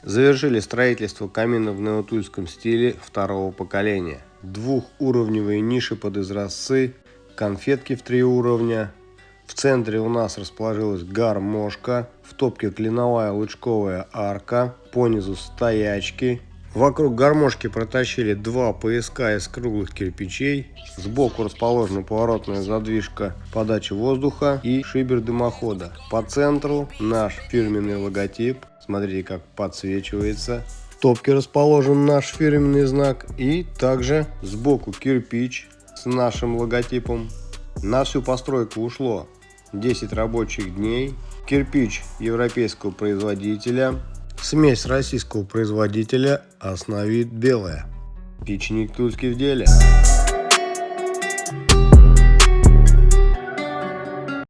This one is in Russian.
Завершили строительство камина в неотульском стиле второго поколения. Двухуровневые ниши под изразцы, конфетки в 3 уровня. В центре у нас расположилась гармошка, в топке клиновая лучковая арка, понизу стоячки. Вокруг гармошки протащили 2 пояска из круглых кирпичей. Сбоку расположена поворотная задвижка подачи воздуха и шибер дымохода. По центру наш фирменный логотип. Смотрите, как подсвечивается. В топке расположен наш фирменный знак. И также сбоку кирпич с нашим логотипом. На всю постройку ушло 10 рабочих дней. Кирпич европейского производителя. Смесь российского производителя, основит белая. Печник тульский в деле.